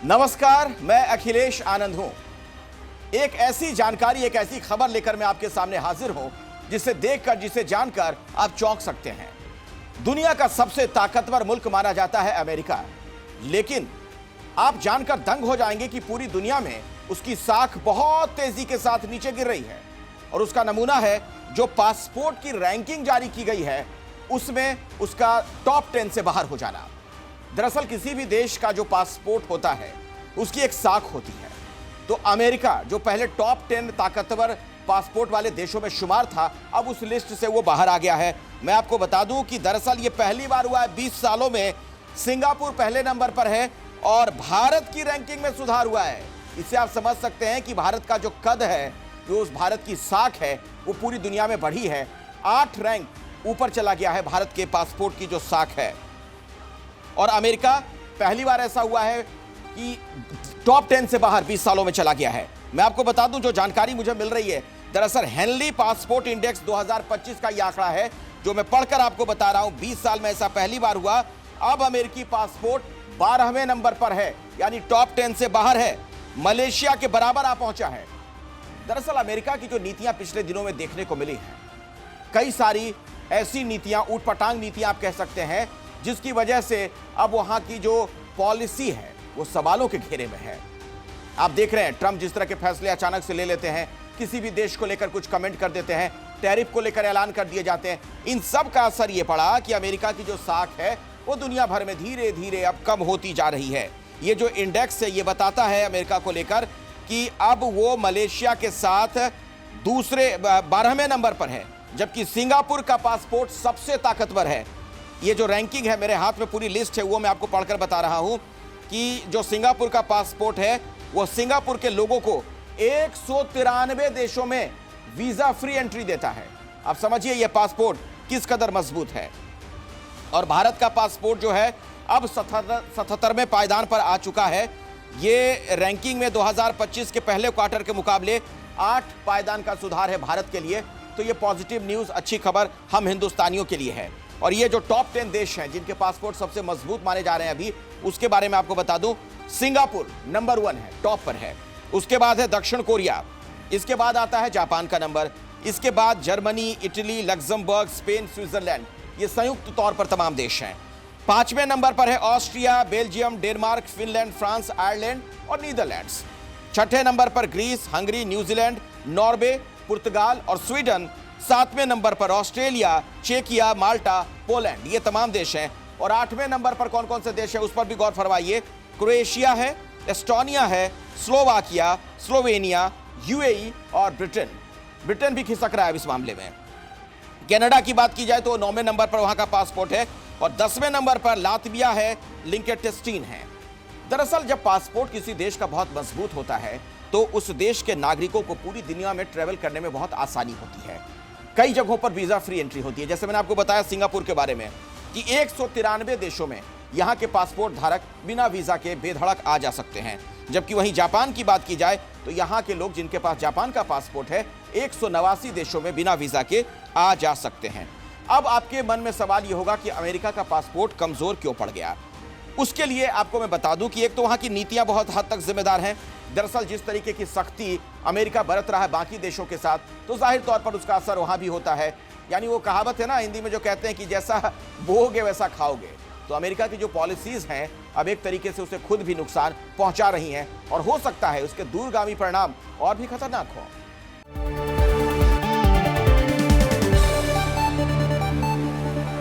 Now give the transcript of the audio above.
नमस्कार, मैं अखिलेश आनंद हूं। एक ऐसी जानकारी, एक ऐसी खबर लेकर मैं आपके सामने हाजिर हूं जिसे देखकर, जिसे जानकर आप चौंक सकते हैं। दुनिया का सबसे ताकतवर मुल्क माना जाता है अमेरिका, लेकिन आप जानकर दंग हो जाएंगे कि पूरी दुनिया में उसकी साख बहुत तेजी के साथ नीचे गिर रही है। और उसका नमूना है जो पासपोर्ट की रैंकिंग जारी की गई है, उसमें उसका टॉप 10 से बाहर हो जाना। दरअसल किसी भी देश का जो पासपोर्ट होता है उसकी एक साख होती है। तो अमेरिका जो पहले टॉप 10 ताकतवर पासपोर्ट वाले देशों में शुमार था, अब उस लिस्ट से वो बाहर आ गया है। मैं आपको बता दूं कि दरअसल ये पहली बार हुआ है 20 सालों में। सिंगापुर पहले नंबर पर है और भारत की रैंकिंग में सुधार हुआ है। इससे आप समझ सकते हैं कि भारत का जो कद है, जो उस भारत की साख है, वो पूरी दुनिया में बढ़ी है। 8 रैंक ऊपर चला गया है भारत के पासपोर्ट की जो साख है। और अमेरिका पहली बार ऐसा हुआ है कि टॉप 10 से बाहर 20 सालों में चला गया है। मैं आपको बता दूं, जो जानकारी मुझे मिल रही है, दरअसल हेनली पासपोर्ट इंडेक्स 2025 का यह आंकड़ा है जो मैं पढ़कर आपको बता रहा हूं। 20 साल में ऐसा पहली बार हुआ। अब अमेरिकी पासपोर्ट 12वें नंबर पर है, यानी टॉप 10 से बाहर है। मलेशिया के बराबर आ पहुंचा है। दरअसल अमेरिका की जो नीतियां पिछले दिनों में देखने को मिली हैं, कई सारी ऐसी नीतियां, ऊटपटांग नीतियां आप कह सकते हैं, जिसकी वजह से अब वहां की जो पॉलिसी है वो सवालों के घेरे में है। आप देख रहे हैं ट्रंप जिस तरह के फैसले अचानक से ले लेते हैं, किसी भी देश को लेकर कुछ कमेंट कर देते हैं, टैरिफ को लेकर ऐलान कर दिए जाते हैं। इन सब का असर ये पड़ा कि अमेरिका की जो साख है वो दुनिया भर में धीरे धीरे अब कम होती जा रही है। ये जो इंडेक्स है ये बताता है अमेरिका को लेकर कि अब वो मलेशिया के साथ दूसरे 12वें नंबर पर है, जबकि सिंगापुर का पासपोर्ट सबसे ताकतवर है। ये जो रैंकिंग है, मेरे हाथ में पूरी लिस्ट है, वो मैं आपको पढ़कर बता रहा हूं कि जो सिंगापुर का पासपोर्ट है वो सिंगापुर के लोगों को 193 देशों में वीजा फ्री एंट्री देता है। आप समझिए ये पासपोर्ट किस कदर मजबूत है। और भारत का पासपोर्ट जो है अब 77वें पायदान पर आ चुका है। ये रैंकिंग में 2025 के पहले क्वार्टर के मुकाबले 8 पायदान का सुधार है भारत के लिए। तो ये पॉजिटिव न्यूज़, अच्छी खबर हम हिंदुस्तानियों के लिए है। और ये जो टॉप 10 देश हैं जिनके पासपोर्ट सबसे मजबूत माने जा रहे हैं अभी, उसके बारे में आपको बता दूं, सिंगापुर नंबर 1 है, टॉप पर है। उसके बाद है दक्षिण कोरिया, इसके बाद आता है जापान का नंबर, इसके बाद Germany, Italy, Luxembourg, Spain, Switzerland. ये संयुक्त तौर पर तमाम देश हैं। 5वें नंबर पर है Austria, Belgium, Denmark, Finland, France, Ireland और नीदरलैंड्स। 6ठे नंबर पर ग्रीस, हंगरी, न्यूजीलैंड, नॉर्वे, पुर्तगाल और स्वीडन। 7वें नंबर पर ऑस्ट्रेलिया, चेकिया, माल्टा, पोलैंड। ये तमाम देश हैं। और 8वें नंबर पर कौन कौन से देश हैं उस पर भी गौर फरमाइए। क्रोएशिया है, एस्टोनिया है, स्लोवाकिया, स्लोवेनिया, यूएई और ब्रिटेन भी खिसक रहा है इस मामले में। कनाडा की बात की जाए तो 9वें नंबर पर वहां का पासपोर्ट है। और 10वें नंबर पर लातविया है, लिंकेटेस्टीन है। दरअसल जब पासपोर्ट किसी देश का बहुत मजबूत होता है तो उस देश के नागरिकों को पूरी दुनिया में ट्रेवल करने में बहुत आसानी होती है। कई जगहों पर वीजा फ्री एंट्री होती है। जैसे मैंने आपको बताया सिंगापुर के बारे में कि 193 देशों में यहां के पासपोर्ट धारक बिना वीजा के बेधड़क आ जा सकते हैं। जबकि वहीं जापान की बात की जाए तो यहां के लोग जिनके पास जापान का पासपोर्ट है 189 देशों में बिना वीजा के आ जा सकते हैं। अब आपके मन में सवाल यह होगा कि अमेरिका का पासपोर्ट कमजोर क्यों पड़ गया। उसके लिए आपको मैं बता दूं कि एक तो वहां की नीतियां बहुत हद तक जिम्मेदार हैं। दरअसल जिस तरीके की सख्ती अमेरिका बरत रहा है बाकी देशों के साथ, तो जाहिर तौर पर उसका असर वहां भी होता है। यानी वो कहावत है ना हिंदी में जो कहते हैं कि जैसा बोओगे वैसा खाओगे। तो अमेरिका की जो पॉलिसीज हैं अब एक तरीके से उसे खुद भी नुकसान पहुंचा रही हैं और हो सकता है उसके दूरगामी परिणाम और भी खतरनाक हो।